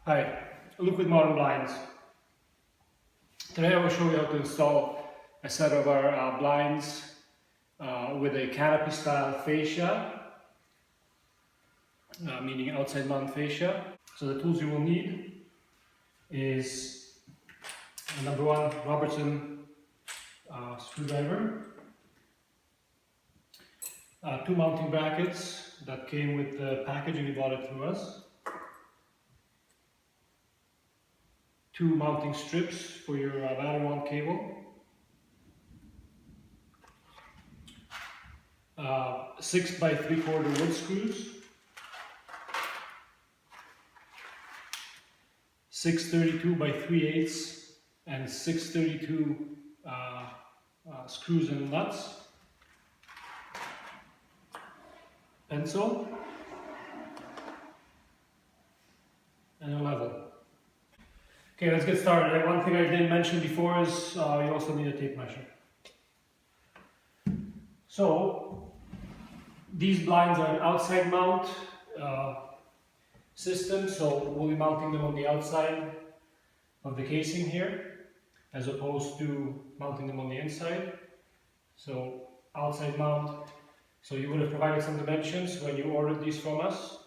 Hi, Luke with ModernBlinds. Today I will show you how to install a set of our blinds with a canopy style fascia, meaning outside mount fascia. So the tools you will need is number one, Robertson screwdriver, two mounting brackets that came with the package and you bought it through us, two mounting strips for your battery mount cable, 6 by 3/4 wood screws, 632 by 3/8 and 632 screws and nuts, pencil, and a level. Okay, let's get started. One thing I didn't mention before is you also need a tape measure. So these blinds are an outside mount system, so we'll be mounting them on the outside of the casing here, as opposed to mounting them on the inside. So outside mount. So you would have provided some dimensions when you ordered these from us.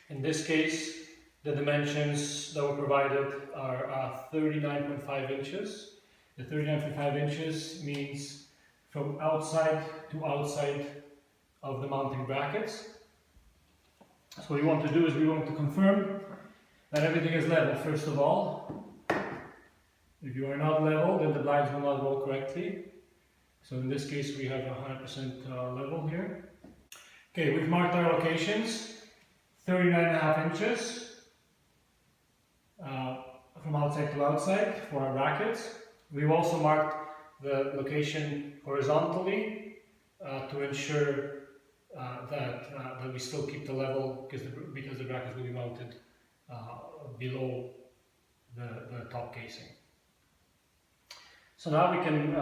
In this case, the dimensions that were provided are 39.5 inches. The 39.5 inches means from outside to outside of the mounting brackets. So what we want to do is we want to confirm that everything is level first of all. If you are not level, then the blinds will not roll correctly. So in this case we have 100% level here. Okay, we've marked our locations, 39.5 inches from outside to outside for our brackets. We've also marked the location horizontally to ensure that we still keep the level because the brackets will be mounted below the top casing. So now we can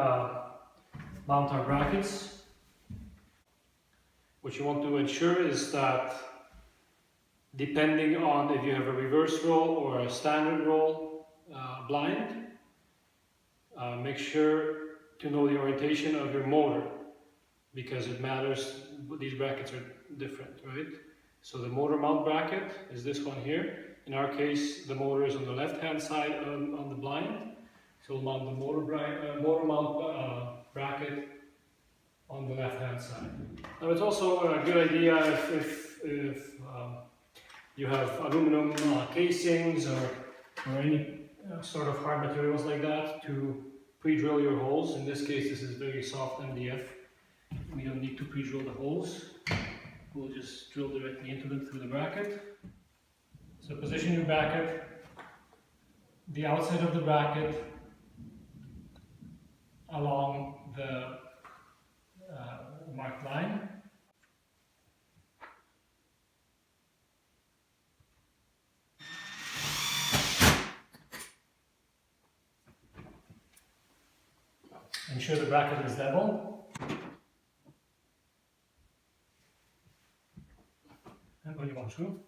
mount our brackets. What you want to ensure is that depending on if you have a reverse roll or a standard roll blind, make sure to know the orientation of your motor, because it matters. These brackets are different, right? So the motor mount bracket is this one here. In our case, the motor is on the left hand side on the blind, so we'll mount the motor mount bracket on the left hand side. Now it's also a good idea if you have aluminum casings or any sort of hard materials like that, to pre-drill your holes. In this case, this is very soft MDF. We don't need to pre-drill the holes. We'll just drill directly into them through the bracket. So position your bracket, the outside of the bracket along the marked line. Ensure the bracket is level. And only one screw.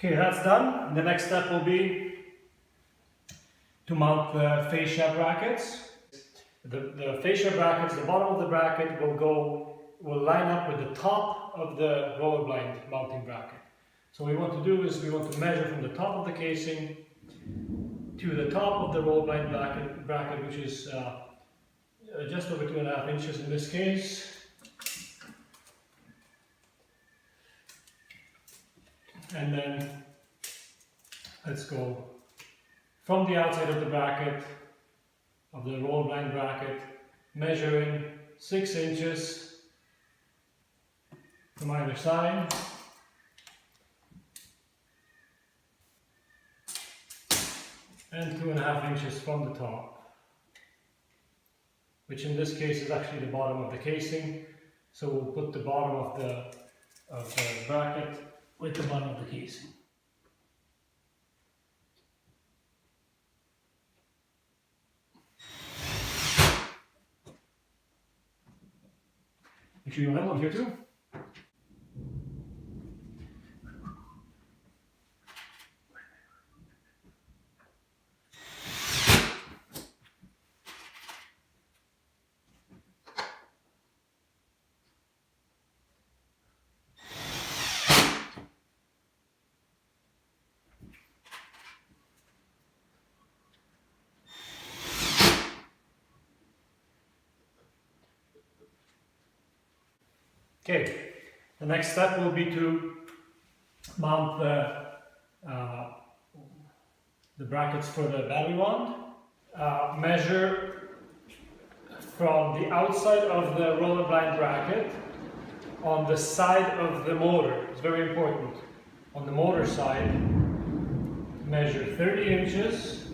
Okay, that's done. The next step will be to mount the fascia brackets. The fascia brackets, the bottom of the bracket will line up with the top of the roller blind mounting bracket. So what we want to do is we want to measure from the top of the casing to the top of the roller blind bracket, which is just over 2.5 inches in this case. And then let's go from the outside of the bracket, of the roll blind bracket, measuring 6 inches from either side. And 2.5 inches from the top. which in this case is actually the bottom of the casing. So we'll put the bottom of the bracket with the bottom of the casing. Make sure you have one here too. Okay, the next step will be to mount the brackets for the battery wand. Measure from the outside of the roller blind bracket on the side of the motor. It's very important. On the motor side, measure 30 inches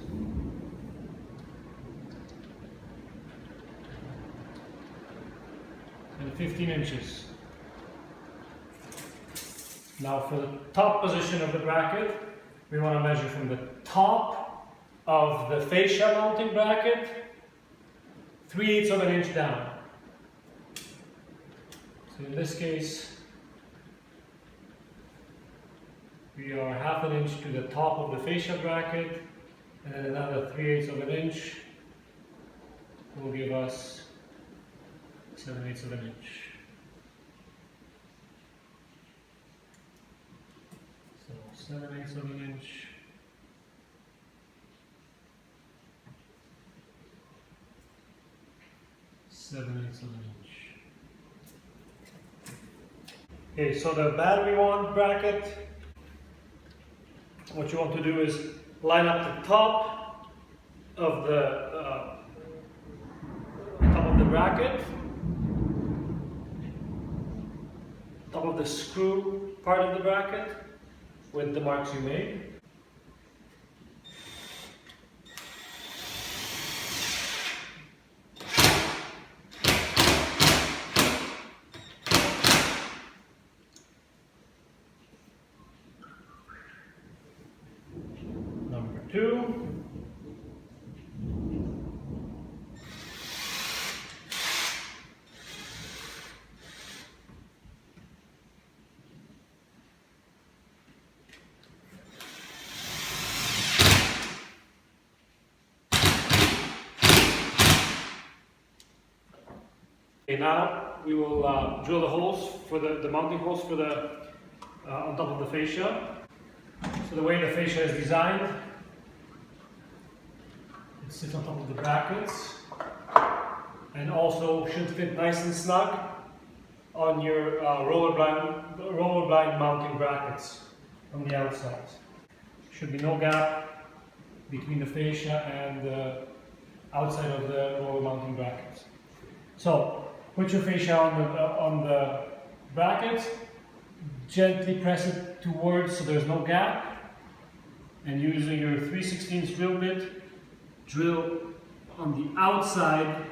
and 15 inches. Now for the top position of the bracket, we want to measure from the top of the fascia mounting bracket 3/8 of an inch down. So in this case, we are 1/2 inch to the top of the fascia bracket, and then another 3/8 of an inch will give us 7/8 of an inch. So 7/8 of an inch. Seven-eighths of an inch. Okay, so the battery wand bracket, what you want to do is line up the top of the bracket, top of the screw part of the bracket with the marks you made. Number 2. Okay, now we will drill the holes for the mounting holes for the on top of the fascia. So the way the fascia is designed, it sits on top of the brackets and also should fit nice and snug on your roller blind mounting brackets on the outside. Should be no gap between the fascia and the outside of the roller mounting brackets. So put your fascia on the bracket, gently press it towards so there's no gap, and using your 3/16 drill bit, drill on the outside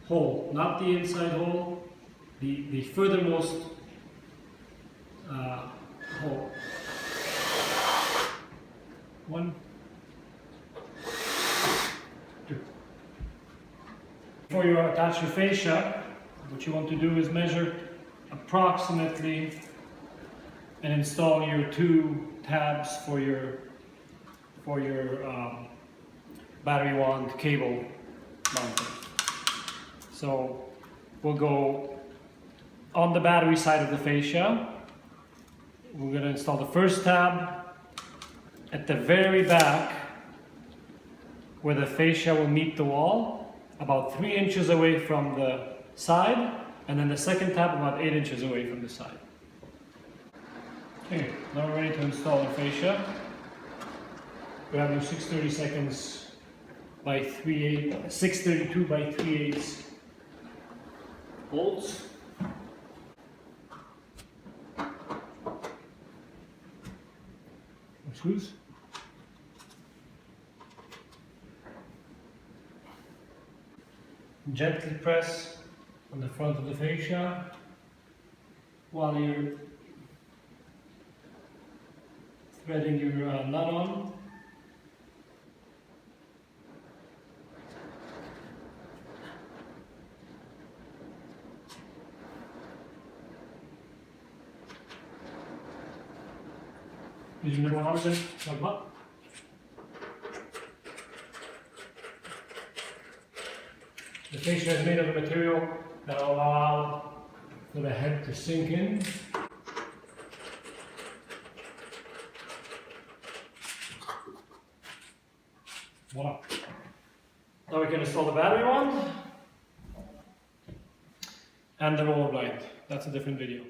hole, not the inside hole, the furthermost hole. 1, 2. Before you attach your fascia, what you want to do is measure approximately and install your 2 tabs for your battery wand cable mounting. So we'll go on the battery side of the fascia. We're going to install the first tab at the very back where the fascia will meet the wall, about 3 inches away from the side, and then the second tab about 8 inches away from the side. Okay, now we're ready to install our fascia. We have your 630 seconds by 632 by 3/8 bolts. Screws. Gently press on the front of the fascia while you're threading your nut on. Using the 100 like that. The fascia is made of a material that will allow for the head to sink in. Voila. Now we can install the battery one and the roller blind. That's a different video.